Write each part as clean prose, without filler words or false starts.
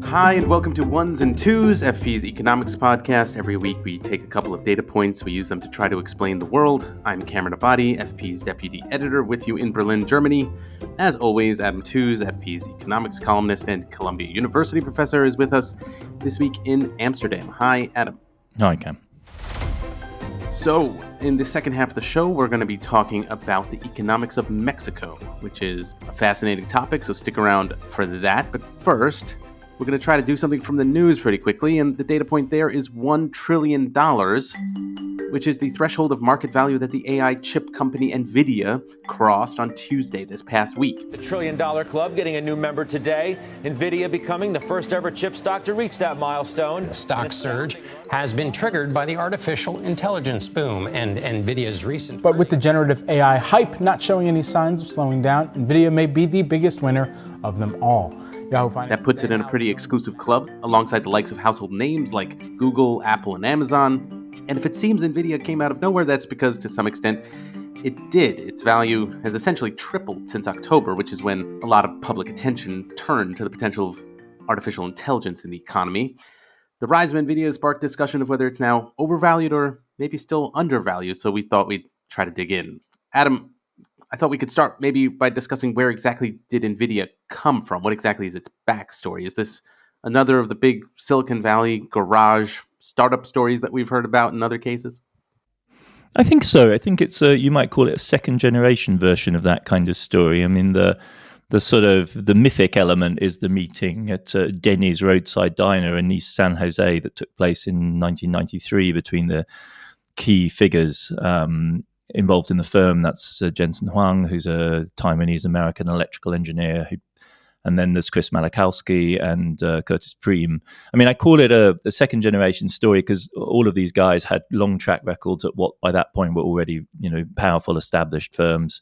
Hi, and welcome to Ones and Twos, FP's economics podcast. Every week we take a couple of data points, we use them to try to explain the world. I'm Cameron Abadi, FP's deputy editor, with you in Berlin, Germany. As always, Adam Tooze, FP's economics columnist and Columbia University professor, is with us this week in Amsterdam. Hi, Adam. Hi, Cam. So, in the second half of the show, we're going to be talking about the economics of Mexico, which is a fascinating topic, so stick around for that. But first, we're going to try to do something from the news pretty quickly, and the data point there is $1 trillion, which is the threshold of market value that the AI chip company Nvidia crossed on Tuesday this past week. The $1 trillion club getting a new member today. Nvidia becoming the first ever chip stock to reach that milestone. The stock surge has been triggered by the artificial intelligence boom and Nvidia's recent... But with the generative AI hype not showing any signs of slowing down, Nvidia may be the biggest winner of them all. That puts it in a pretty exclusive club, alongside the likes of household names like Google, Apple, and Amazon. And if it seems Nvidia came out of nowhere, that's because, to some extent, it did. Its value has essentially tripled since October, which is when a lot of public attention turned to the potential of artificial intelligence in the economy. The rise of Nvidia has sparked discussion of whether it's now overvalued or maybe still undervalued, so we thought we'd try to dig in. Adam, I thought we could start maybe by discussing where exactly did Nvidia come from? What exactly is its backstory? Is this another of the big Silicon Valley garage startup stories that we've heard about in other cases? I think so. I think it's you might call it a second generation version of that kind of story. I mean, the sort of the mythic element is the meeting at Denny's Roadside Diner in East San Jose that took place in 1993 between the key figures involved in the firm. That's Jensen Huang, who's a Taiwanese-American electrical engineer, and then there's Chris Malachowski and Curtis Preem. I mean, I call it a second-generation story because all of these guys had long track records at what, by that point, were already powerful, established firms,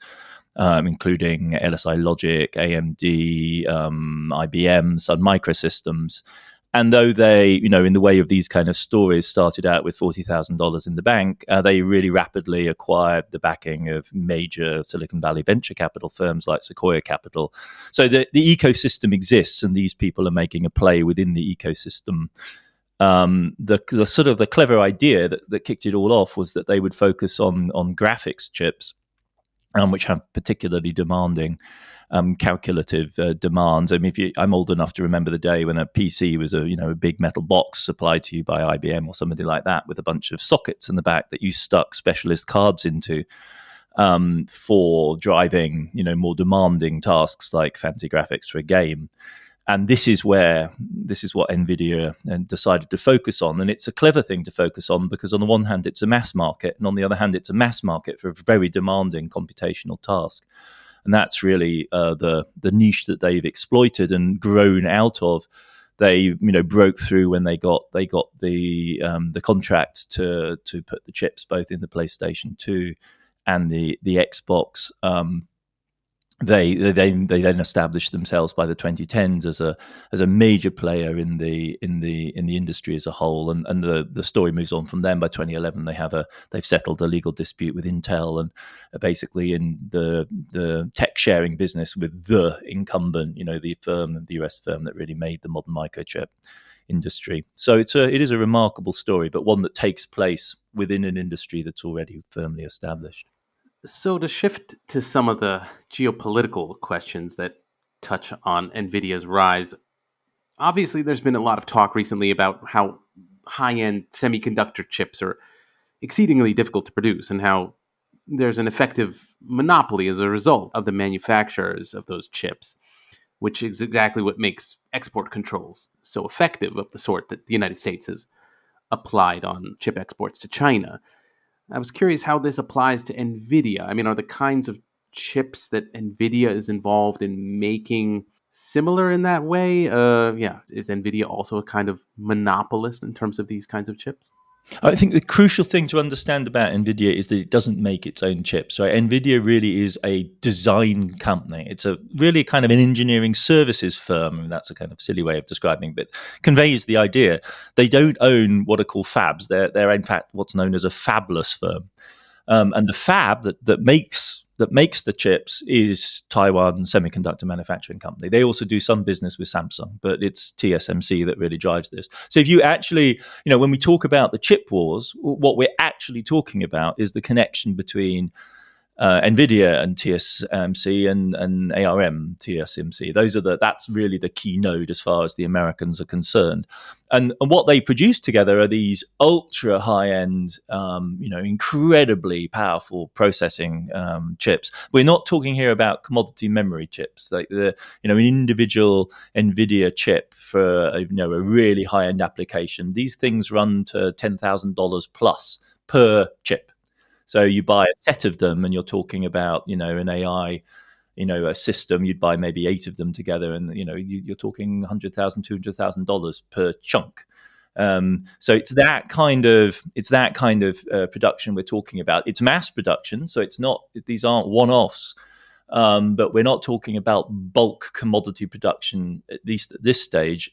including LSI Logic, AMD, IBM, Sun Microsystems. And though they, in the way of these kind of stories, started out with $40,000 in the bank, they really rapidly acquired the backing of major Silicon Valley venture capital firms like Sequoia Capital. So the ecosystem exists, and these people are making a play within the ecosystem. The sort of the clever idea that kicked it all off was that they would focus on graphics chips, which have particularly demanding calculative demands. I mean, I'm old enough to remember the day when a PC was a big metal box supplied to you by IBM or somebody like that with a bunch of sockets in the back that you stuck specialist cards into for driving more demanding tasks like fancy graphics for a game. And this is what Nvidia decided to focus on. And it's a clever thing to focus on because on the one hand, it's a mass market. And on the other hand, it's a mass market for a very demanding computational task. And that's really the niche that they've exploited and grown out of. They broke through when they got the contracts to put the chips both in the PlayStation 2 and the Xbox. They then established themselves by the 2010s as a major player in the industry as a whole, and the story moves on from them. By 2011, they've settled a legal dispute with Intel and are basically in the tech sharing business with the incumbent, the US firm that really made the modern microchip industry. So it is a remarkable story, but one that takes place within an industry that's already firmly established. So to shift to some of the geopolitical questions that touch on Nvidia's rise, obviously there's been a lot of talk recently about how high-end semiconductor chips are exceedingly difficult to produce and how there's an effective monopoly as a result of the manufacturers of those chips, which is exactly what makes export controls so effective, of the sort that the United States has applied on chip exports to China. I was curious how this applies to Nvidia. I mean, are the kinds of chips that Nvidia is involved in making similar in that way? Is Nvidia also a kind of monopolist in terms of these kinds of chips? I think the crucial thing to understand about Nvidia is that it doesn't make its own chips. Right? Nvidia really is a design company. It's really kind of an engineering services firm. And that's a kind of silly way of describing it, but conveys the idea. They don't own what are called fabs. They're in fact what's known as a fabless firm. And the fab that makes that makes the chips is Taiwan Semiconductor Manufacturing Company. They also do some business with Samsung, but it's TSMC that really drives this. So if you actually, when we talk about the chip wars, what we're actually talking about is the connection between Nvidia and TSMC and ARM TSMC. That's really the key node as far as the Americans are concerned. And what they produce together are these ultra high end, incredibly powerful processing chips. We're not talking here about commodity memory chips, like an individual Nvidia chip for a really high end application. These things run to $10,000 plus per chip. So you buy a set of them, and you're talking about, an AI, a system. You'd buy maybe 8 of them together, and you're talking $100,000, $200,000 per chunk. So it's that kind of production we're talking about. It's mass production, so it's not; these aren't one-offs. But we're not talking about bulk commodity production, at least at this stage,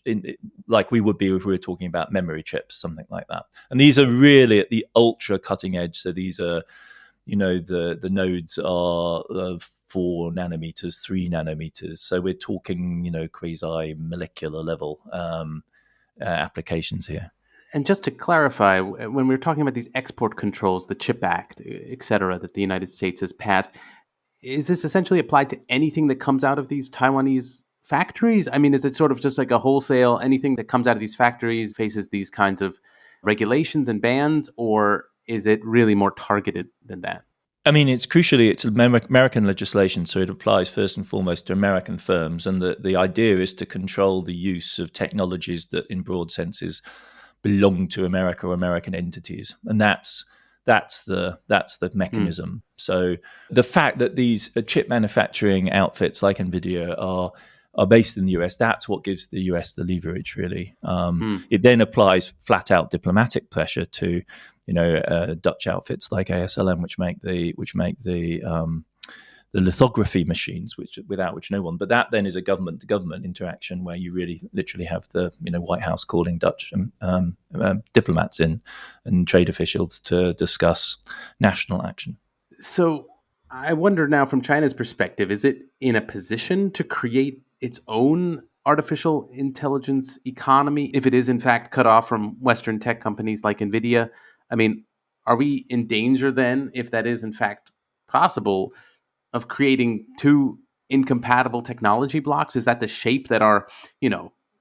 like we would be if we were talking about memory chips, something like that. And these are really at the ultra cutting edge. So these are, the nodes are 4 nanometers, 3 nanometers. So we're talking, quasi molecular level applications here. And just to clarify, when we're talking about these export controls, the CHIP Act, et cetera, that the United States has passed, is this essentially applied to anything that comes out of these Taiwanese factories? I mean, is it sort of just like a wholesale, anything that comes out of these factories faces these kinds of regulations and bans, or is it really more targeted than that? I mean, it's American legislation, so it applies first and foremost to American firms. And the idea is to control the use of technologies that in broad senses belong to America or American entities. And that's the mechanism. So the fact that these chip manufacturing outfits like Nvidia are based in the US, that's what gives the US the leverage, really. It then applies flat out diplomatic pressure to, Dutch outfits like ASLM, which make the lithography machines, without which no one. But that then is a government to government interaction where you really literally have the White House calling Dutch diplomats in and trade officials to discuss national action. So I wonder now, from China's perspective, is it in a position to create its own artificial intelligence economy if it is in fact cut off from Western tech companies like Nvidia? I mean, are we in danger then, if that is in fact possible, of creating 2 incompatible technology blocks? Is that the shape that our,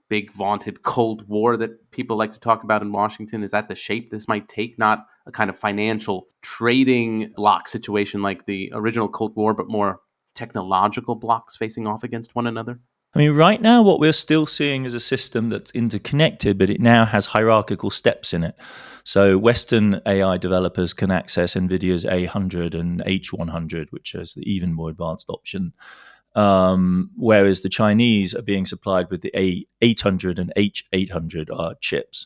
big vaunted Cold War that people like to talk about in Washington, is that the shape this might take? Not a kind of financial trading block situation like the original Cold War, but more technological blocks facing off against one another? I mean, right now, what we're still seeing is a system that's interconnected, but it now has hierarchical steps in it. So Western AI developers can access NVIDIA's A100 and H100, which is the even more advanced option, whereas the Chinese are being supplied with the A800 and H800 chips.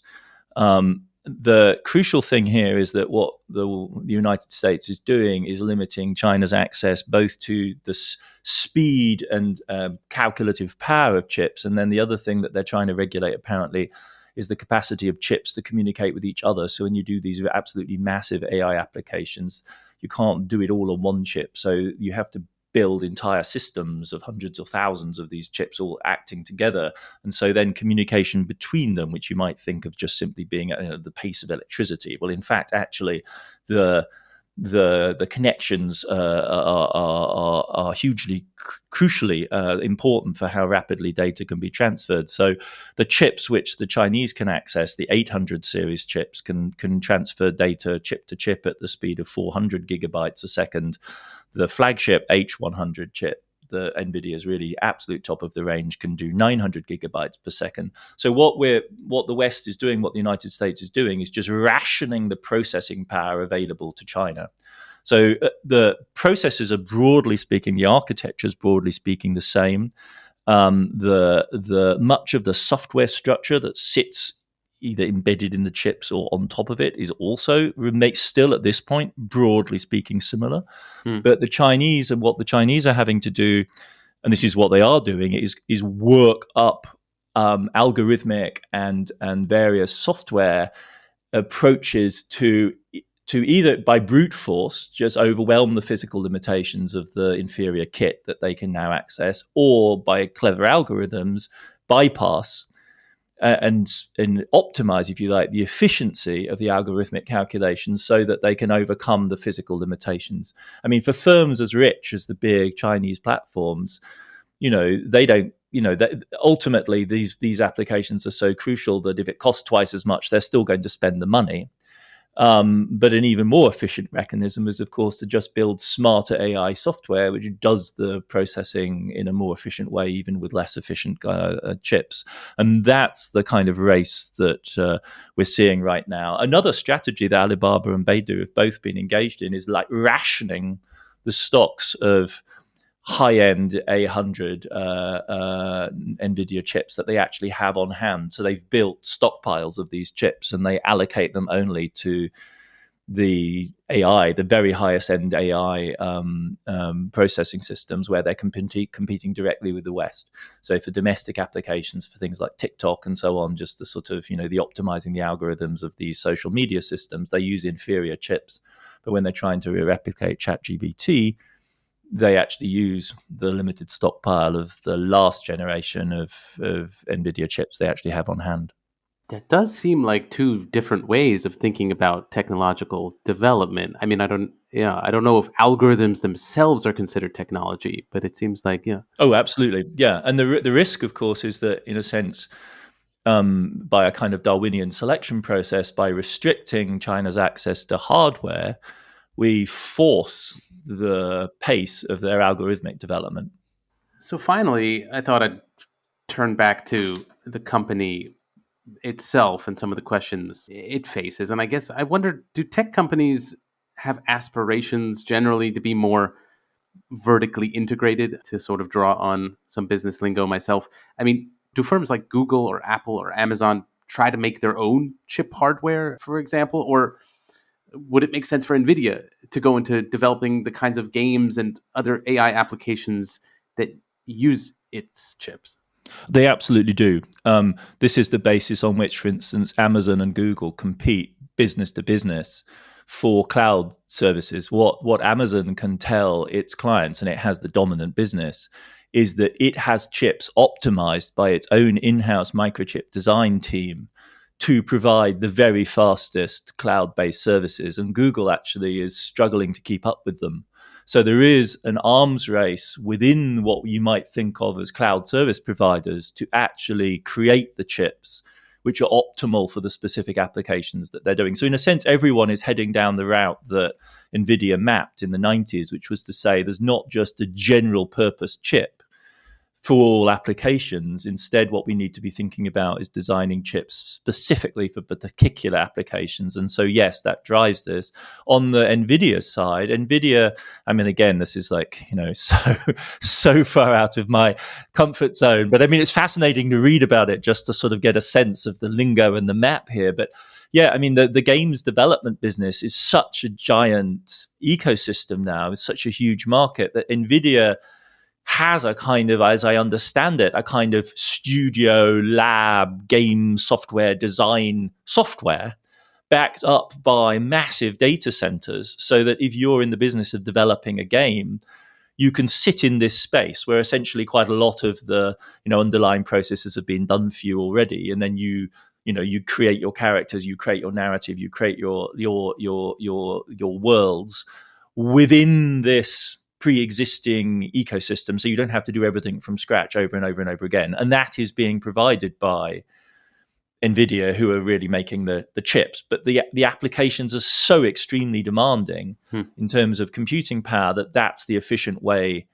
The crucial thing here is that what the United States is doing is limiting China's access both to the speed and calculative power of chips. And then the other thing that they're trying to regulate apparently is the capacity of chips to communicate with each other. So when you do these absolutely massive AI applications, you can't do it all on one chip. So you have to build entire systems of hundreds of thousands of these chips all acting together. And so then communication between them, which you might think of just simply being at the pace of electricity. Well, in fact, actually, the connections are hugely crucially important for how rapidly data can be transferred. So the chips which the Chinese can access, the 800 series chips, can transfer data chip to chip at the speed of 400 gigabytes a second. The flagship H100 chip, the Nvidia's really absolute top of the range, can do 900 gigabytes per second. So what the West is doing, what the United States is doing, is just rationing the processing power available to China. So the processors are, broadly speaking, the architecture is broadly speaking the same. The much of the software structure that sits either embedded in the chips or on top of it is also remains still at this point, broadly speaking, similar. But the Chinese, and what the Chinese are having to do, and this is what they are doing, is work up algorithmic and various software approaches to to either by brute force just overwhelm the physical limitations of the inferior kit that they can now access, or by clever algorithms bypass and optimize, if you like, the efficiency of the algorithmic calculations so that they can overcome the physical limitations. I mean, for firms as rich as the big Chinese platforms, they don't, that ultimately these applications are so crucial that if it costs twice as much, they're still going to spend the money. But an even more efficient mechanism is, of course, to just build smarter AI software, which does the processing in a more efficient way, even with less efficient chips. And that's the kind of race that we're seeing right now. Another strategy that Alibaba and Baidu have both been engaged in is like rationing the stocks of high-end A100 Nvidia chips that they actually have on hand. So they've built stockpiles of these chips and they allocate them only to the AI, the very highest end AI processing systems where they're competing directly with the West. So for domestic applications, for things like TikTok and so on, just the sort of, the optimizing the algorithms of these social media systems, they use inferior chips. But when they're trying to replicate ChatGPT, they actually use the limited stockpile of the last generation of NVIDIA chips they actually have on hand. That does seem like two different ways of thinking about technological development. I mean, I don't know if algorithms themselves are considered technology, but it seems like, yeah. Oh, absolutely. Yeah. And the risk, of course, is that in a sense, by a kind of Darwinian selection process, by restricting China's access to hardware, we force the pace of their algorithmic development. So finally, I thought I'd turn back to the company itself and some of the questions it faces. And I guess I wonder, do tech companies have aspirations generally to be more vertically integrated, to sort of draw on some business lingo myself? I mean, do firms like Google or Apple or Amazon try to make their own chip hardware, for example? Or would it make sense for Nvidia to go into developing the kinds of games and other AI applications that use its chips? They absolutely do. This is the basis on which, for instance, Amazon and Google compete business to business for cloud services. What Amazon can tell its clients, and it has the dominant business, is that it has chips optimized by its own in-house microchip design team to provide the very fastest cloud-based services. And Google actually is struggling to keep up with them. So there is an arms race within what you might think of as cloud service providers to actually create the chips which are optimal for the specific applications that they're doing. So in a sense, everyone is heading down the route that NVIDIA mapped in the 90s, which was to say there's not just a general purpose chip for all applications. Instead, what we need to be thinking about is designing chips specifically for particular applications. And so, yes, that drives this. On the NVIDIA side, NVIDIA, I mean, again, this is like, so far out of my comfort zone. But I mean, it's fascinating to read about it just to sort of get a sense of the lingo and the map here. But yeah, I mean, the games development business is such a giant ecosystem now. It's such a huge market that NVIDIA has a kind of, as I understand it, a kind of studio lab game software design software backed up by massive data centers, so that if you're in the business of developing a game, you can sit in this space where essentially quite a lot of the underlying processes have been done for you already, and then you create your characters, you create your narrative, you create your worlds within this pre-existing ecosystem, so you don't have to do everything from scratch over and over and over again. And that is being provided by NVIDIA, who are really making the chips. But the applications are so extremely demanding in terms of computing power that's the efficient way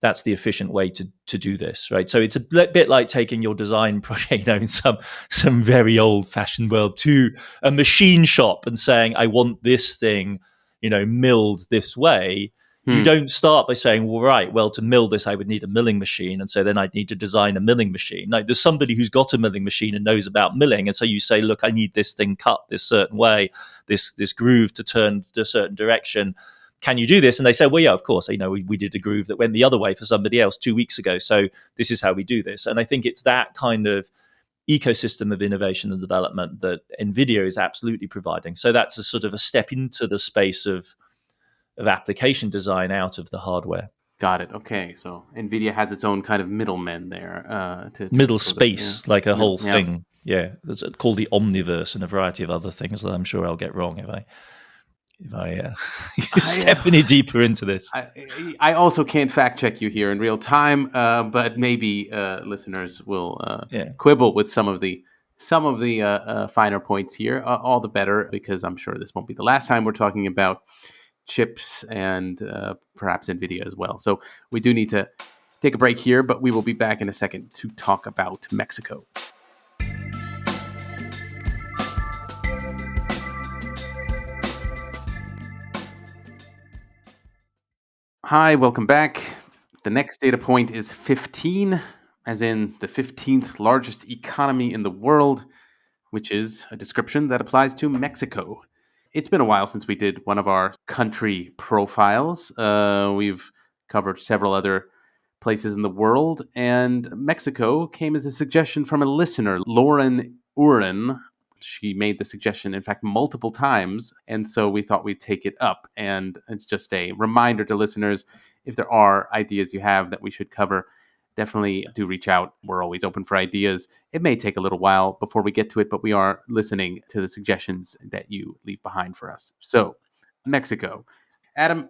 to do this, right? So it's a bit like taking your design project, in some very old-fashioned world, to a machine shop and saying, I want this thing, milled this way. You don't start by saying, to mill this, I would need a milling machine. And so then I'd need to design a milling machine. Like, there's somebody who's got a milling machine and knows about milling. And so you say, look, I need this thing cut this certain way, this groove to turn to a certain direction. Can you do this? And they say, well, yeah, of course. We did a groove that went the other way for somebody else 2 weeks ago. So this is how we do this. And I think it's that kind of ecosystem of innovation and development that Nvidia is absolutely providing. So that's a sort of a step into the space of application design out of the hardware. Got it. Okay, so Nvidia has its own kind of middlemen there. Middle sort of, space, like a whole yeah. thing. Yeah, it's called the Omniverse and a variety of other things that I'm sure I'll get wrong if I step any deeper into this. I also can't fact check you here in real time, but maybe listeners will quibble with some of the finer points here. All the better, because I'm sure this won't be the last time we're talking about chips and perhaps Nvidia as well. So we do need to take a break here, but we will be back in a second to talk about Mexico. Hi, welcome back. The next data point is 15, as in the 15th largest economy in the world, which is a description that applies to Mexico. It's been a while since we did one of our country profiles. We've covered several other places in the world, and Mexico came as a suggestion from a listener, Lauren Uren. She made the suggestion, in fact, multiple times, and so we thought we'd take it up. And it's just a reminder to listeners, if there are ideas you have that we should cover, definitely do reach out. We're always open for ideas. It may take a little while before we get to it, but we are listening to the suggestions that you leave behind for us. So, Mexico. Adam,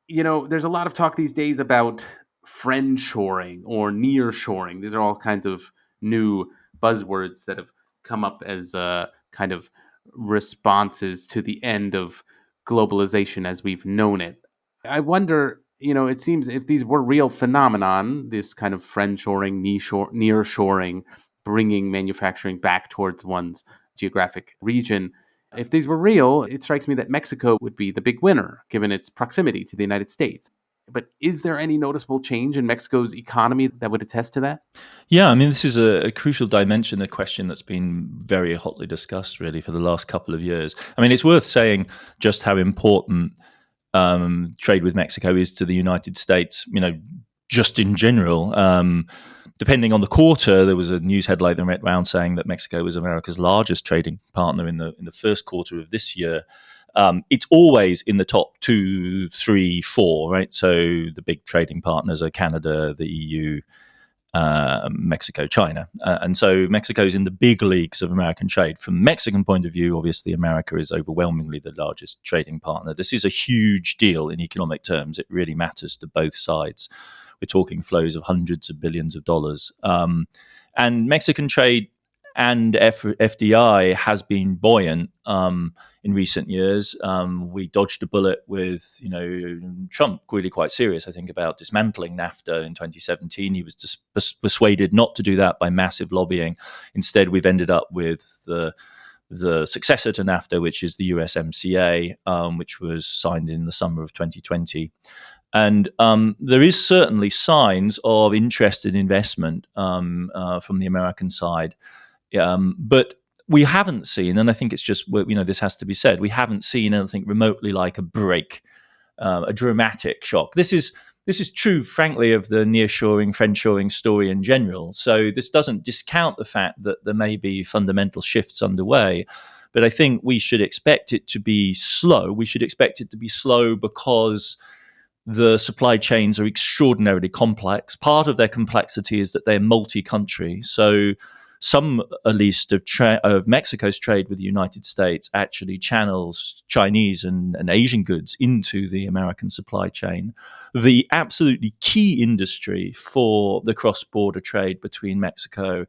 there's a lot of talk these days about friendshoring or nearshoring. These are all kinds of new buzzwords that have come up as kind of responses to the end of globalization as we've known it. I wonder, it seems if these were real phenomenon, this kind of friendshoring, nearshoring, bringing manufacturing back towards one's geographic region, if these were real, it strikes me that Mexico would be the big winner, given its proximity to the United States. But is there any noticeable change in Mexico's economy that would attest to that? Yeah, I mean, this is a crucial dimension, a question that's been very hotly discussed, really, for the last couple of years. I mean, it's worth saying just how important trade with Mexico is to the United States, just in general. Depending on the quarter, there was a news headline that went around saying that Mexico was America's largest trading partner in the first quarter of this year. It's always in the top 2, 3, 4, right? So the big trading partners are Canada, the EU, Mexico, China. And so Mexico's in the big leagues of American trade. From a Mexican point of view, obviously, America is overwhelmingly the largest trading partner. This is a huge deal in economic terms. It really matters to both sides. We're talking flows of hundreds of billions of dollars. And Mexican trade and FDI has been buoyant in recent years. We dodged a bullet with, Trump, really quite serious, I think, about dismantling NAFTA in 2017. He was persuaded not to do that by massive lobbying. Instead, we've ended up with the successor to NAFTA, which is the USMCA, which was signed in the summer of 2020. And there is certainly signs of interest in investment from the American side. But we haven't seen, and I think it's just, this has to be said, we haven't seen anything remotely like a break, a dramatic shock. This is true, frankly, of the nearshoring, friendshoring story in general. So this doesn't discount the fact that there may be fundamental shifts underway. But I think we should expect it to be slow. We should expect it to be slow because the supply chains are extraordinarily complex. Part of their complexity is that they're multi-country. So some, at least, of Mexico's trade with the United States actually channels Chinese and Asian goods into the American supply chain. The absolutely key industry for the cross-border trade between Mexico,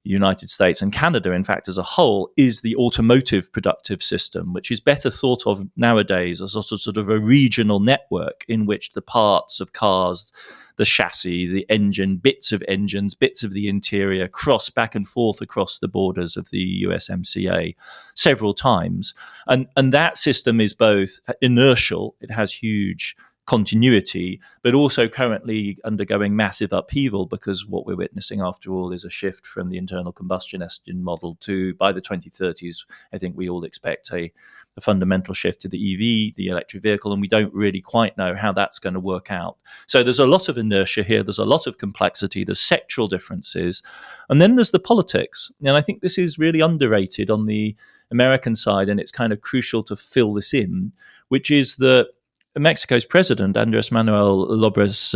United States and Canada, in fact, as a whole, is the automotive productive system, which is better thought of nowadays as a sort of a regional network in which the parts of cars, the chassis, the engine, bits of engines, bits of the interior cross back and forth across the borders of the USMCA several times. And that system is both inertial, it has huge continuity, but also currently undergoing massive upheaval, because what we're witnessing, after all, is a shift from the internal combustion engine model to, by the 2030s, I think we all expect a fundamental shift to the EV, the electric vehicle, and we don't really quite know how that's going to work out. So there's a lot of inertia here, there's a lot of complexity, there's sectoral differences, and then there's the politics. And I think this is really underrated on the American side, and it's kind of crucial to fill this in, which is that Mexico's president, Andres Manuel López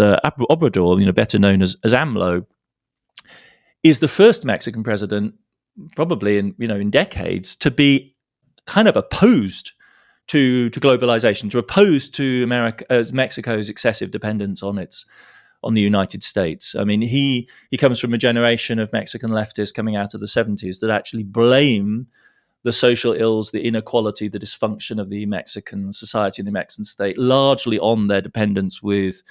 Obrador, better known as AMLO, is the first Mexican president, probably in decades, to be kind of opposed to globalization, to oppose to Mexico's excessive dependence on the United States. I mean, he comes from a generation of Mexican leftists coming out of the 70s that actually blame the social ills, the inequality, the dysfunction of the Mexican society and the Mexican state largely on their dependence with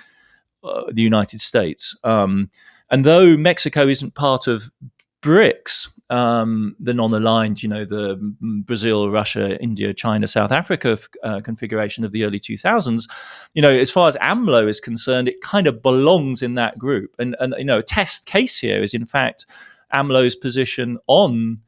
the United States. And though Mexico isn't part of BRICS, the non-aligned, the Brazil, Russia, India, China, South Africa configuration of the early 2000s, as far as AMLO is concerned, it kind of belongs in that group. And a test case here is, in fact, AMLO's position on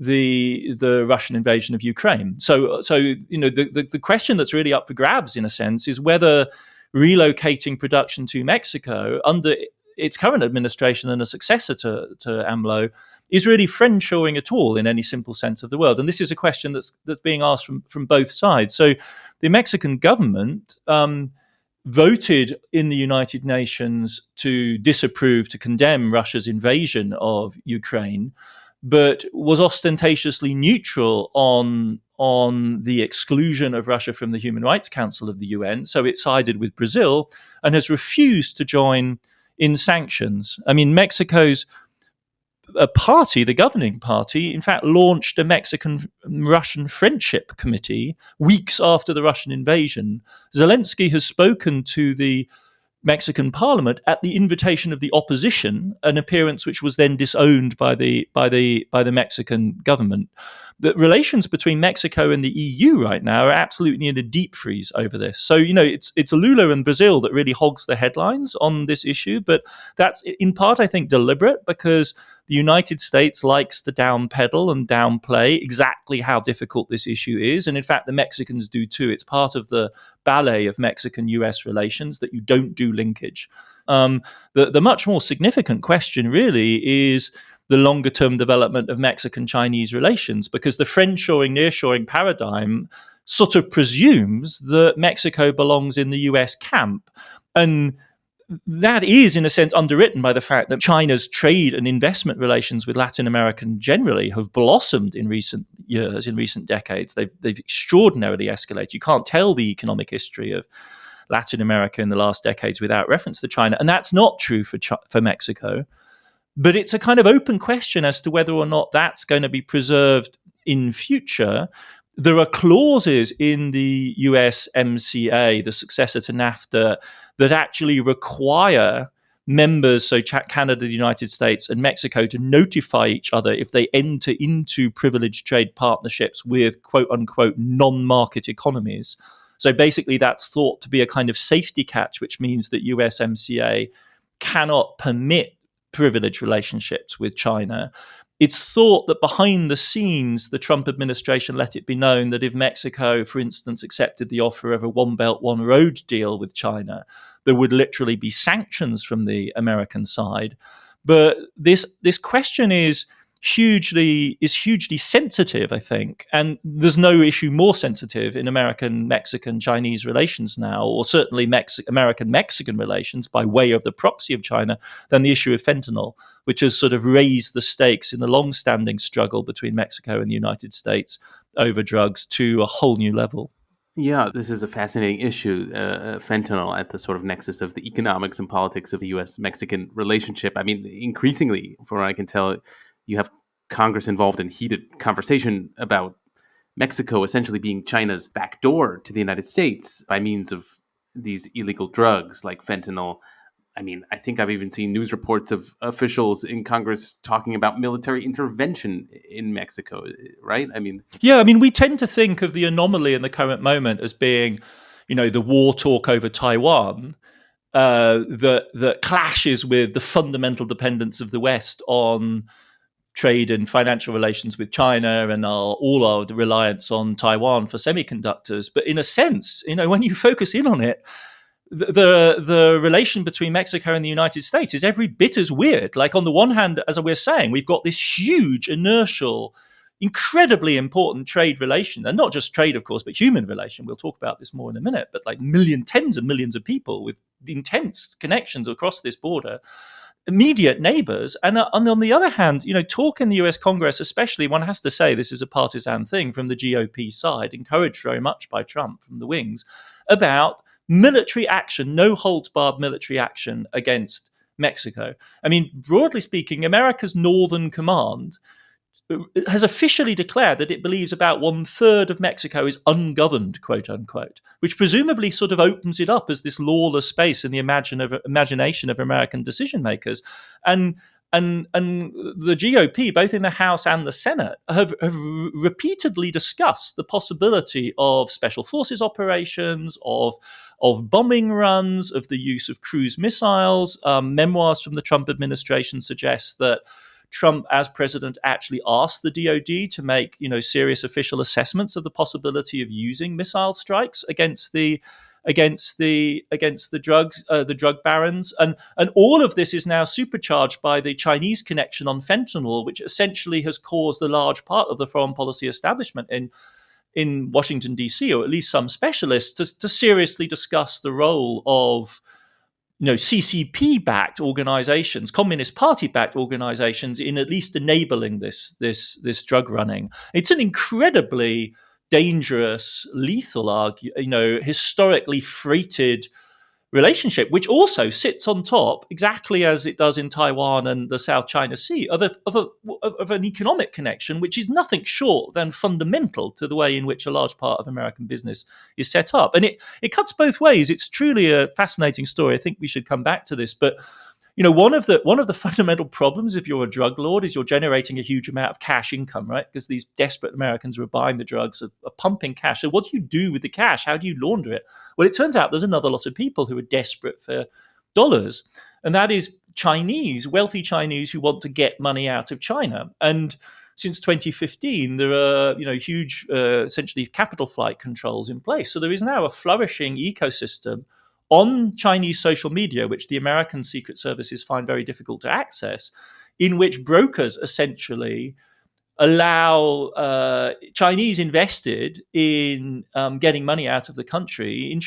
the Russian invasion of Ukraine. So the question that's really up for grabs, in a sense, is whether relocating production to Mexico under its current administration and a successor to AMLO is really friend-shoring at all in any simple sense of the word. And this is a question that's being asked from both sides. So the Mexican government voted in the United Nations to disapprove, to condemn Russia's invasion of Ukraine, but was ostentatiously neutral on the exclusion of Russia from the Human Rights Council of the UN. So it sided with Brazil and has refused to join in sanctions. I mean, Mexico's party, the governing party, in fact, launched a Mexican-Russian friendship committee weeks after the Russian invasion. Zelensky has spoken to the Mexican parliament at the invitation of the opposition, an appearance which was then disowned by the Mexican government. The relations between Mexico and the EU right now are absolutely in a deep freeze over this. So, it's Lula and Brazil that really hogs the headlines on this issue, but that's in part, I think, deliberate, because the United States likes to downpedal and downplay exactly how difficult this issue is. And in fact, the Mexicans do too. It's part of the ballet of Mexican-US relations that you don't do linkage. The much more significant question really is the longer-term development of Mexican-Chinese relations, because the friend-shoring, near-shoring paradigm sort of presumes that Mexico belongs in the US camp. And that is, in a sense, underwritten by the fact that China's trade and investment relations with Latin America generally have blossomed in recent years, in recent decades. They've extraordinarily escalated. You can't tell the economic history of Latin America in the last decades without reference to China. And that's not true for Mexico. But it's a kind of open question as to whether or not that's going to be preserved in future. There are clauses in the USMCA, the successor to NAFTA, that actually require members, so Canada, the United States, and Mexico, to notify each other if they enter into privileged trade partnerships with quote-unquote non-market economies. So basically that's thought to be a kind of safety catch, which means that USMCA cannot permit privileged relationships with China. It's thought that behind the scenes, the Trump administration let it be known that if Mexico, for instance, accepted the offer of a One Belt, One Road deal with China, there would literally be sanctions from the American side. But this question is hugely sensitive, I think. And there's no issue more sensitive in American-Mexican-Chinese relations now, or certainly American-Mexican relations by way of the proxy of China, than the issue of fentanyl, which has sort of raised the stakes in the long-standing struggle between Mexico and the United States over drugs to a whole new level. Yeah, this is a fascinating issue, fentanyl at the sort of nexus of the economics and politics of the U.S.-Mexican relationship. I mean, increasingly, from what I can tell, you have Congress involved in heated conversation about Mexico essentially being China's backdoor to the United States by means of these illegal drugs like fentanyl. I mean, I think I've even seen news reports of officials in Congress talking about military intervention in Mexico, right? I mean, yeah, we tend to think of the anomaly in the current moment as being, the war talk over Taiwan that clashes with the fundamental dependence of the West on trade and financial relations with China and all our reliance on Taiwan for semiconductors. But in a sense, when you focus in on it, the relation between Mexico and the United States is every bit as weird. Like, on the one hand, as we're saying, we've got this huge, inertial, incredibly important trade relation, and not just trade, of course, but human relation. We'll talk about this more in a minute, but like tens of millions of people with intense connections across this border, immediate neighbors. And on the other hand, talk in the US Congress, especially, one has to say this is a partisan thing from the GOP side, encouraged very much by Trump from the wings, about military action, no holds barred military action against Mexico. I mean, broadly speaking, America's Northern Command has officially declared that it believes about 1/3 of Mexico is ungoverned, quote unquote, which presumably sort of opens it up as this lawless space in the imagination of American decision makers. And the GOP, both in the House and the Senate, have repeatedly discussed the possibility of special forces operations, of bombing runs, of the use of cruise missiles. Memoirs from the Trump administration suggest that Trump, as president, actually asked the DoD to make serious official assessments of the possibility of using missile strikes against the drug barons, and all of this is now supercharged by the Chinese connection on fentanyl, which essentially has caused a large part of the foreign policy establishment in Washington D.C., or at least some specialists, to seriously discuss the role of CCP-backed organizations, Communist Party-backed organizations, in at least enabling this drug running. It's an incredibly dangerous, lethal, historically freighted relationship, which also sits on top, exactly as it does in Taiwan and the South China Sea, of an economic connection, which is nothing short than fundamental to the way in which a large part of American business is set up. And it cuts both ways. It's truly a fascinating story. I think we should come back to this, but one of the fundamental problems if you're a drug lord is you're generating a huge amount of cash income, right? Because these desperate Americans who are buying the drugs are pumping cash. So what do you do with the cash? How do you launder it? Well, it turns out there's another lot of people who are desperate for dollars, and that is wealthy Chinese who want to get money out of China. And since 2015, there are huge, essentially capital flight controls in place. So there is now a flourishing ecosystem on Chinese social media, which the American Secret Services find very difficult to access, in which brokers essentially allow Chinese interested in getting money out of the country,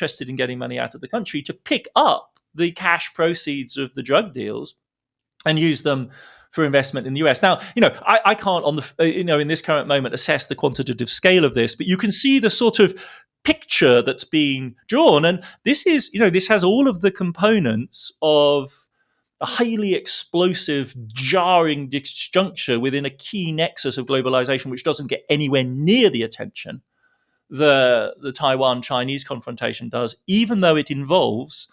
to pick up the cash proceeds of the drug deals and use them for investment in the US. Now, I can't in this current moment assess the quantitative scale of this, but you can see the sort of picture that's being drawn. And this has all of the components of a highly explosive, jarring disjuncture within a key nexus of globalization, which doesn't get anywhere near the attention the Taiwan-Chinese confrontation does, even though it involves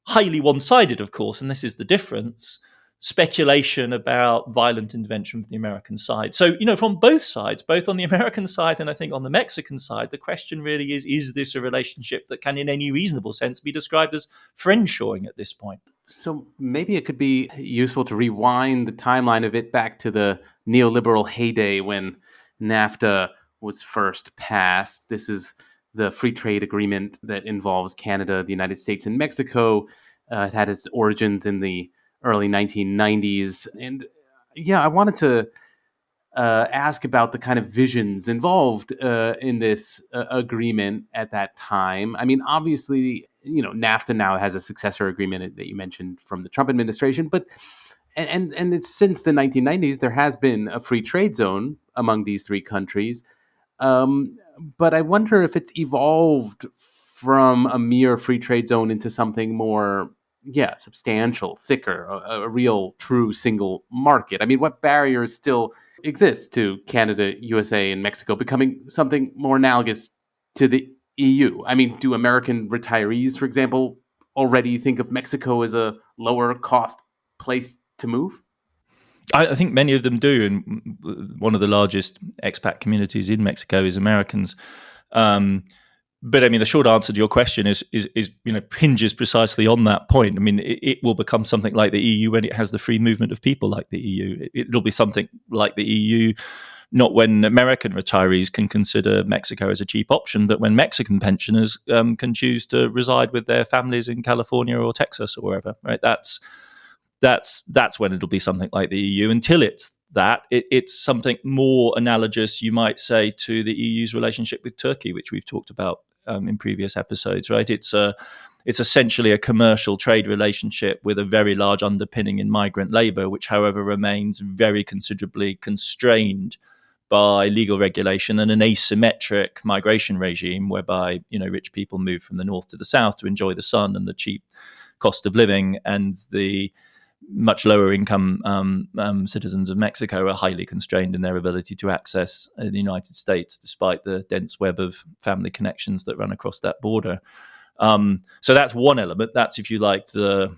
highly one-sided, of course, and this is the difference, speculation about violent intervention from the American side. So, from both sides, both on the American side and I think on the Mexican side, the question really is this a relationship that can in any reasonable sense be described as friendshoring at this point? So maybe it could be useful to rewind the timeline a bit back to the neoliberal heyday when NAFTA was first passed. This is the free trade agreement that involves Canada, the United States, and Mexico. It had its origins in the early 1990s. And I wanted to ask about the kind of visions involved in this agreement at that time. I mean, obviously, NAFTA now has a successor agreement that you mentioned from the Trump administration, but and it's since the 1990s there has been a free trade zone among these three countries. But I wonder if it's evolved from a mere free trade zone into something more substantial, thicker, a real true single market. I mean, what barriers still exist to Canada, USA, and Mexico becoming something more analogous to the EU? I mean, do American retirees, for example, already think of Mexico as a lower cost place to move? I think many of them do, and one of the largest expat communities in Mexico is Americans. But I mean, the short answer to your question is hinges precisely on that point. I mean, it will become something like the EU when it has the free movement of people like the EU. It'll be something like the EU, not when American retirees can consider Mexico as a cheap option, but when Mexican pensioners can choose to reside with their families in California or Texas or wherever. Right? That's when it'll be something like the EU. Until it's something more analogous, you might say, to the EU's relationship with Turkey, which we've talked about in previous episodes, right? It's essentially a commercial trade relationship with a very large underpinning in migrant labor, which, however, remains very considerably constrained by legal regulation and an asymmetric migration regime, whereby rich people move from the north to the south to enjoy the sun and the cheap cost of living, and the much lower income citizens of Mexico are highly constrained in their ability to access the United States, despite the dense web of family connections that run across that border. So that's one element. That's, if you like, to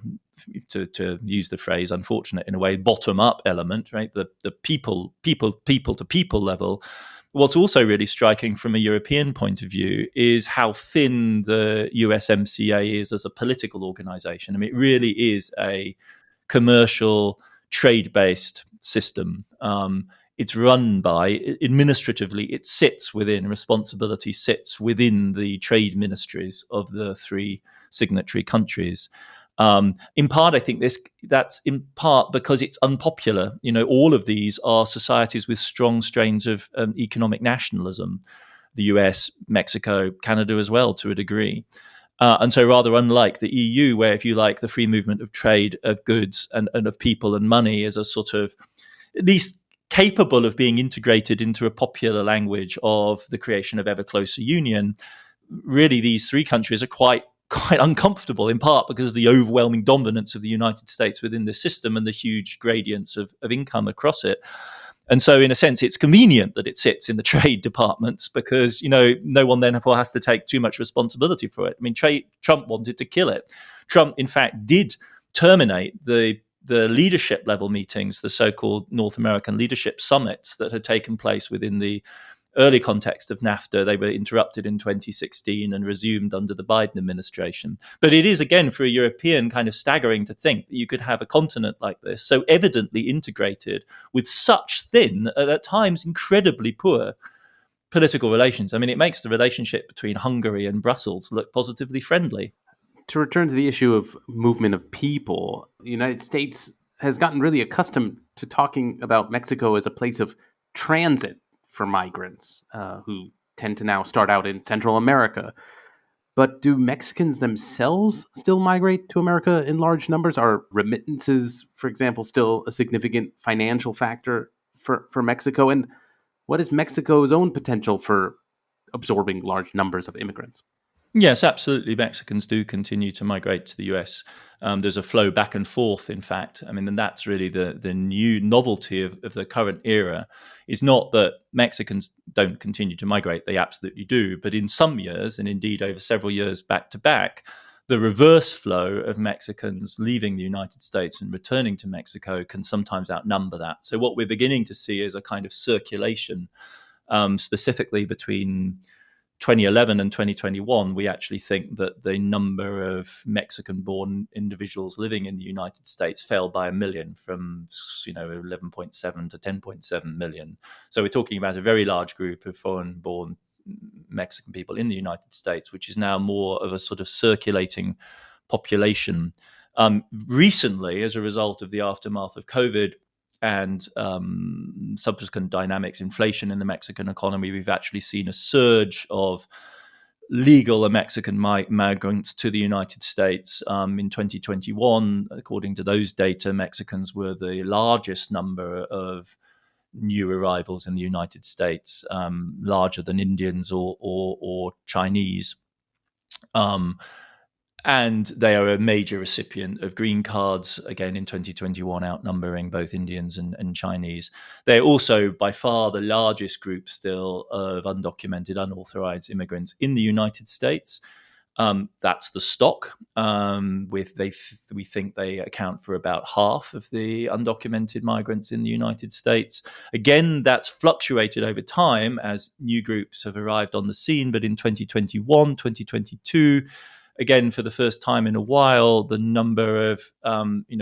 use the phrase, unfortunate in a way, bottom-up element, right? The people to people level. What's also really striking from a European point of view is how thin the USMCA is as a political organization. I mean, it really is a commercial, trade-based system. It's run by, administratively, responsibility sits within the trade ministries of the three signatory countries. In part, I think that's in part because it's unpopular. All of these are societies with strong strains of economic nationalism. The US, Mexico, Canada as well, to a degree. And so rather unlike the EU, where, if you like, the free movement of trade, of goods and of people and money is a sort of at least capable of being integrated into a popular language of the creation of ever closer union, really these three countries are quite uncomfortable, in part because of the overwhelming dominance of the United States within the system and the huge gradients of income across it. And so, in a sense, it's convenient that it sits in the trade departments because, no one then has to take too much responsibility for it. I mean, Trump wanted to kill it. Trump, in fact, did terminate the leadership level meetings, the so-called North American leadership summits that had taken place within the early context of NAFTA. They were interrupted in 2016 and resumed under the Biden administration. But it is, again, for a European, kind of staggering to think that you could have a continent like this, so evidently integrated, with such thin, at times incredibly poor, political relations. I mean, it makes the relationship between Hungary and Brussels look positively friendly. To return to the issue of movement of people, the United States has gotten really accustomed to talking about Mexico as a place of transit for migrants who tend to now start out in Central America. But do Mexicans themselves still migrate to America in large numbers? Are remittances, for example, still a significant financial factor for Mexico? And what is Mexico's own potential for absorbing large numbers of immigrants? Yes, absolutely. Mexicans do continue to migrate to the US. There's a flow back and forth, in fact. I mean, and that's really the new novelty of the current era, is not that Mexicans don't continue to migrate. They absolutely do. But in some years, and indeed over several years back to back, the reverse flow of Mexicans leaving the United States and returning to Mexico can sometimes outnumber that. So what we're beginning to see is a kind of circulation, specifically between 2011 and 2021, we actually think that the number of Mexican-born individuals living in the United States fell by 1 million, from 11.7 to 10.7 million. So we're talking about a very large group of foreign-born Mexican people in the United States, which is now more of a sort of circulating population. Recently, as a result of the aftermath of COVID and subsequent dynamics, inflation in the Mexican economy, we've actually seen a surge of legal Mexican migrants to the United States. In 2021, according to those data, Mexicans were the largest number of new arrivals in the United States, larger than Indians or Chinese. And they are a major recipient of green cards, again in 2021, outnumbering both Indians and Chinese. They're also by far the largest group still of undocumented, unauthorized immigrants in the United States. That's the stock. We think they account for about half of the undocumented migrants in the United States. Again, that's fluctuated over time as new groups have arrived on the scene. But in 2021, 2022, again, for the first time in a while, the number of,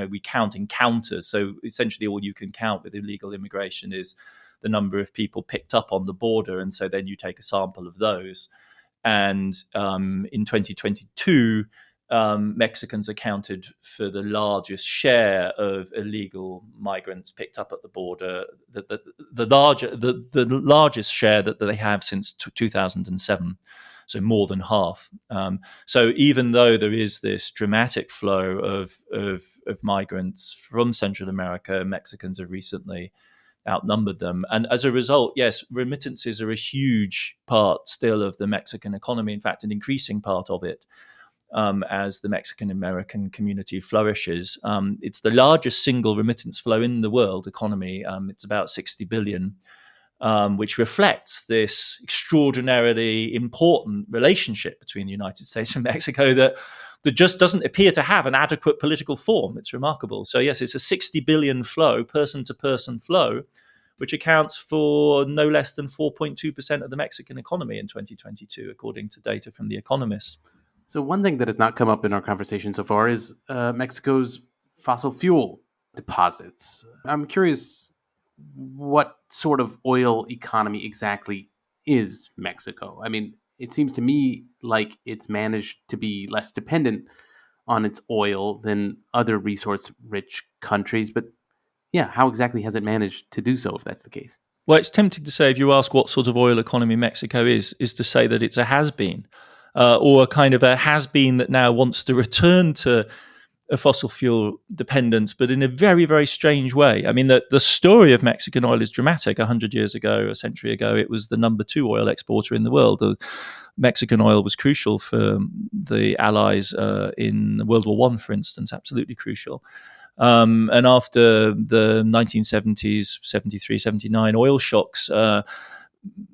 we count encounters. So essentially all you can count with illegal immigration is the number of people picked up on the border. And so then you take a sample of those. And in 2022, Mexicans accounted for the largest share of illegal migrants picked up at the border, the largest share that they have since 2007. So more than half. So even though there is this dramatic flow of migrants from Central America, Mexicans have recently outnumbered them. And as a result, yes, remittances are a huge part still of the Mexican economy, in fact, an increasing part of it. As the Mexican-American community flourishes. It's the largest single remittance flow in the world economy. It's about 60 billion, which reflects this extraordinarily important relationship between the United States and Mexico that just doesn't appear to have an adequate political form. It's remarkable. So yes, it's a 60 billion flow, person-to-person flow, which accounts for no less than 4.2% of the Mexican economy in 2022, according to data from The Economist. So one thing that has not come up in our conversation so far is Mexico's fossil fuel deposits. I'm curious what sort of oil economy exactly is Mexico. I mean, it seems to me like it's managed to be less dependent on its oil than other resource-rich countries. But yeah, how exactly has it managed to do so, if that's the case? Well, it's tempting to say, if you ask what sort of oil economy Mexico is to say that it's a has-been, or a kind of a has-been that now wants to return to a fossil fuel dependence, but in a very, very strange way. I mean, the story of Mexican oil is dramatic. 100 years ago, a century ago, it was the number 2 oil exporter in the world. Mexican oil was crucial for the Allies in World War I, for instance, absolutely crucial. And after the 1970s, 73, 79 oil shocks,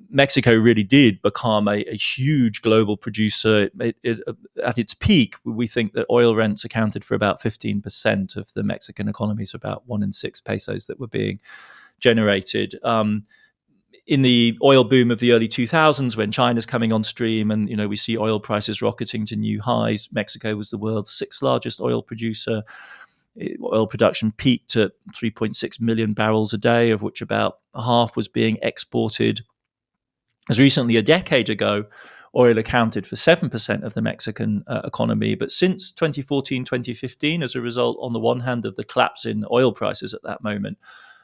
Mexico really did become a huge global producer. At its peak, we think that oil rents accounted for about 15% of the Mexican economy, so about 1 in 6 pesos that were being generated. In the oil boom of the early 2000s, when China's coming on stream and we see oil prices rocketing to new highs, Mexico was the world's 6th largest oil producer. Oil production peaked at 3.6 million barrels a day, of which about half was being exported. As recently a decade ago, oil accounted for 7% of the Mexican economy. But since 2014, 2015, as a result, on the one hand, of the collapse in oil prices at that moment,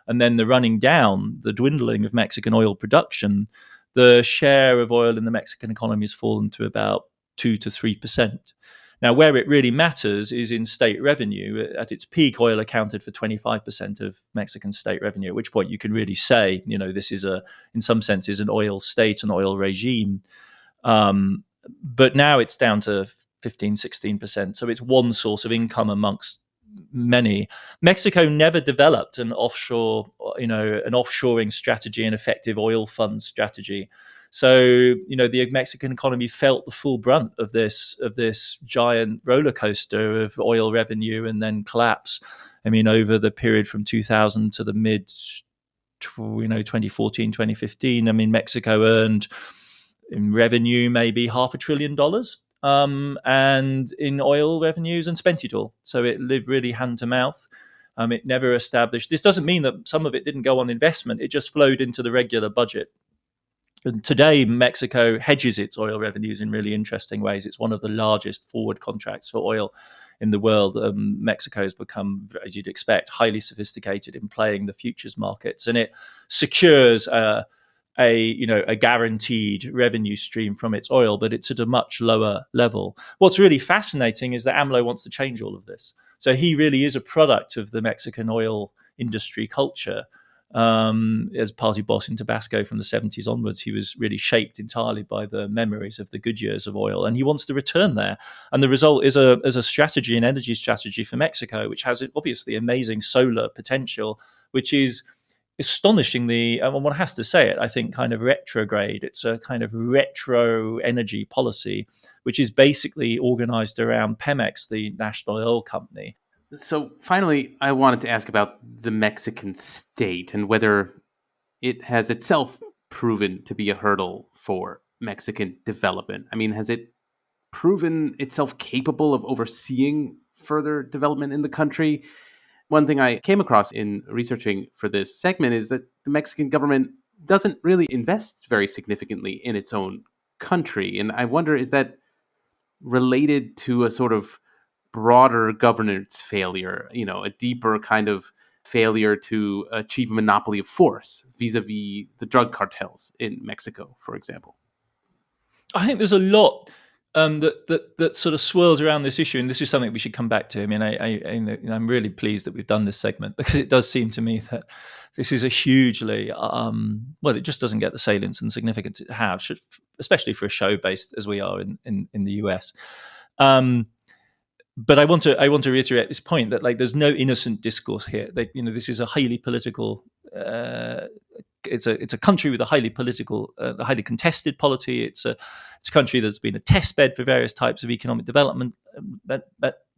and then the running down, the dwindling of Mexican oil production, the share of oil in the Mexican economy has fallen to about 2 to 3%. Now, where it really matters is in state revenue. At its peak, oil accounted for 25% of Mexican state revenue, at which point you can really say, this is in some sense, is an oil state, an oil regime. But now it's down to 15, 16%. So it's one source of income amongst many. Mexico never developed an offshoring strategy, an effective oil fund strategy. So, the Mexican economy felt the full brunt of this giant roller coaster of oil revenue and then collapse. I mean, over the period from 2000 to the mid, 2014, 2015, I mean, Mexico earned in revenue maybe $500 billion, and in oil revenues, and spent it all. So it lived really hand to mouth. It never established. This doesn't mean that some of it didn't go on investment. It just flowed into the regular budget. And today, Mexico hedges its oil revenues in really interesting ways. It's one of the largest forward contracts for oil in the world. Mexico has become, as you'd expect, highly sophisticated in playing the futures markets, and it secures a guaranteed revenue stream from its oil, but it's at a much lower level. What's really fascinating is that AMLO wants to change all of this. So he really is a product of the Mexican oil industry culture. As party boss in Tabasco from the 70s onwards, he was really shaped entirely by the memories of the good years of oil, and he wants to return there. And the result is a strategy, an energy strategy for Mexico, which has obviously amazing solar potential, which is astonishingly, and one has to say it, I think, kind of retrograde. It's a kind of retro energy policy, which is basically organized around Pemex, the national oil company. So finally, I wanted to ask about the Mexican state and whether it has itself proven to be a hurdle for Mexican development. I mean, has it proven itself capable of overseeing further development in the country? One thing I came across in researching for this segment is that the Mexican government doesn't really invest very significantly in its own country. And I wonder, is that related to a sort of broader governance failure, a deeper kind of failure to achieve a monopoly of force vis-a-vis the drug cartels in Mexico, for example? I think there's a lot that sort of swirls around this issue, and this is something we should come back to. I mean, I'm really pleased that we've done this segment because it does seem to me that this is a hugely well, it just doesn't get the salience and significance it has, especially for a show based as we are in the US. But I want to reiterate this point that there's no innocent discourse here. This is a highly political. It's a country with a highly political, highly contested polity. It's a country that's been a test bed for various types of economic development,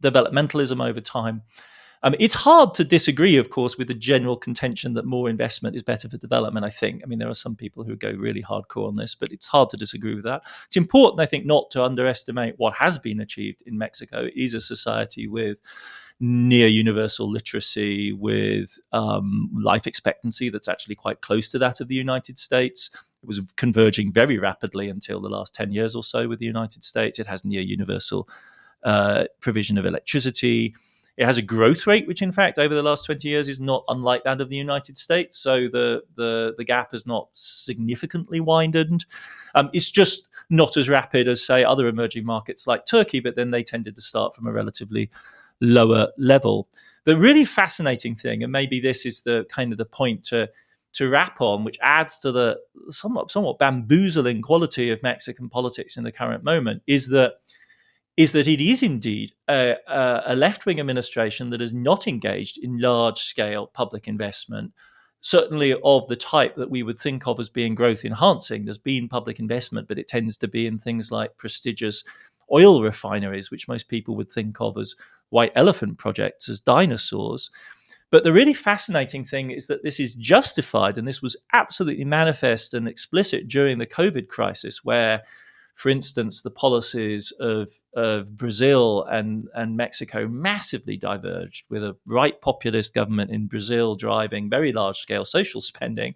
developmentalism over time. It's hard to disagree, of course, with the general contention that more investment is better for development, I think. I mean, there are some people who go really hardcore on this, but it's hard to disagree with that. It's important, I think, not to underestimate what has been achieved in Mexico. It is a society with near universal literacy, with life expectancy that's actually quite close to that of the United States. It was converging very rapidly until the last 10 years or so with the United States. It has near universal provision of electricity. It has a growth rate, which in fact over the last 20 years is not unlike that of the United States. So the gap has not significantly widened. It's just not as rapid as, say, other emerging markets like Turkey, but then they tended to start from a relatively lower level. The really fascinating thing, and maybe this is the kind of the point to wrap on, which adds to the somewhat bamboozling quality of Mexican politics in the current moment, is that it is indeed a left-wing administration that is not engaged in large-scale public investment, certainly of the type that we would think of as being growth-enhancing. There's been public investment, but it tends to be in things like prestigious oil refineries, which most people would think of as white elephant projects, as dinosaurs. But the really fascinating thing is that this is justified, and this was absolutely manifest and explicit during the COVID crisis, where, for instance, the policies of Brazil and Mexico massively diverged, with a right populist government in Brazil driving very large-scale social spending,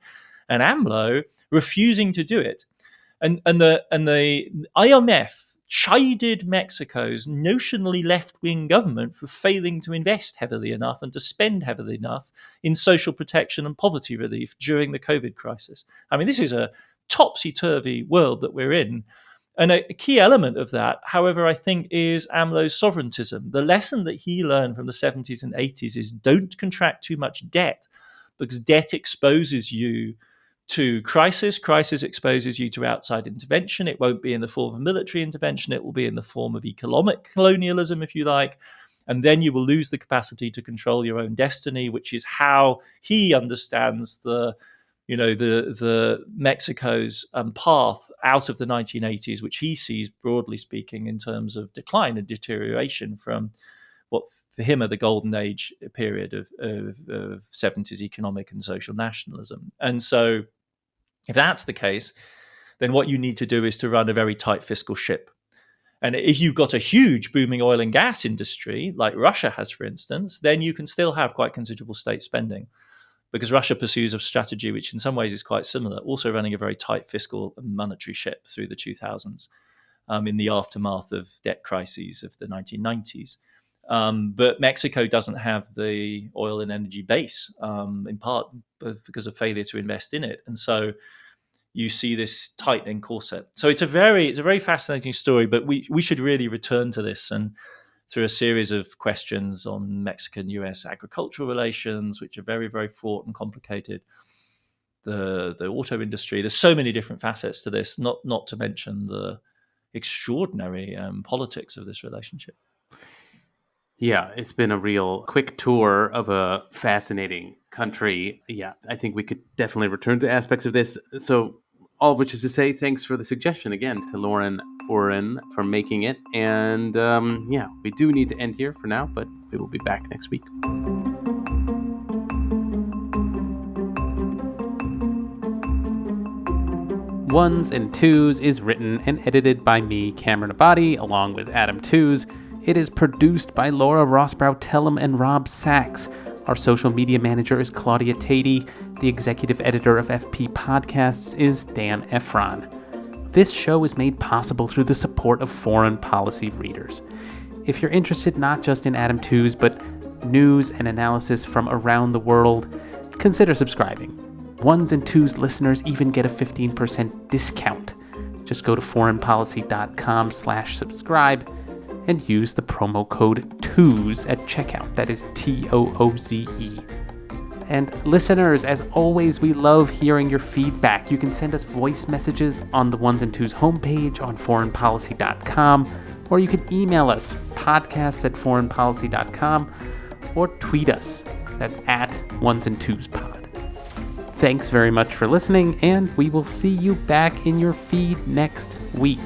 and AMLO refusing to do it. And the IMF chided Mexico's notionally left-wing government for failing to invest heavily enough and to spend heavily enough in social protection and poverty relief during the COVID crisis. I mean, this is a topsy-turvy world that we're in. And a key element of that, however, I think, is AMLO's sovereigntism. The lesson that he learned from the 70s and 80s is don't contract too much debt, because debt exposes you to crisis. Crisis exposes you to outside intervention. It won't be in the form of military intervention. It will be in the form of economic colonialism, if you like. And then you will lose the capacity to control your own destiny, which is how he understands the Mexico's path out of the 1980s, which he sees, broadly speaking, in terms of decline and deterioration from what for him are the golden age period of 70s economic and social nationalism. And so if that's the case, then what you need to do is to run a very tight fiscal ship. And if you've got a huge booming oil and gas industry, like Russia has, for instance, then you can still have quite considerable state spending, because Russia pursues a strategy which in some ways is quite similar, also running a very tight fiscal and monetary ship through the 2000s in the aftermath of debt crises of the 1990s. But Mexico doesn't have the oil and energy base, in part because of failure to invest in it. And so you see this tightening corset. So it's a very fascinating story, but we should really return to this, and through a series of questions on Mexican-US agricultural relations, which are very, very fraught and complicated. The auto industry. There's so many different facets to this, not to mention the extraordinary politics of this relationship. Yeah, it's been a real quick tour of a fascinating country, yeah, I think we could definitely return to aspects of this. So, all of which is to say, thanks for the suggestion again to Lauren Oren for making it. And yeah, we do need to end here for now, but we will be back next week. Ones and Twos is written and edited by me, Cameron Abadi, along with Adam Tooze. It is produced by Laura Rossbrow-Tellem and Rob Sachs. Our social media manager is Claudia Tatey. The executive editor of FP Podcasts is Dan Efron. This show is made possible through the support of foreign policy readers. If you're interested not just in Adam Tooze, but news and analysis from around the world, consider subscribing. Ones and Twos listeners even get a 15% discount. Just go to foreignpolicy.com/subscribe and use the promo code TOOZE at checkout. That is TOOZE. And listeners, as always, we love hearing your feedback. You can send us voice messages on the Ones and Twos homepage on foreignpolicy.com, or you can email us, podcasts@foreignpolicy.com, or tweet us. That's at Ones and Twos Pod. Thanks very much for listening, and we will see you back in your feed next week.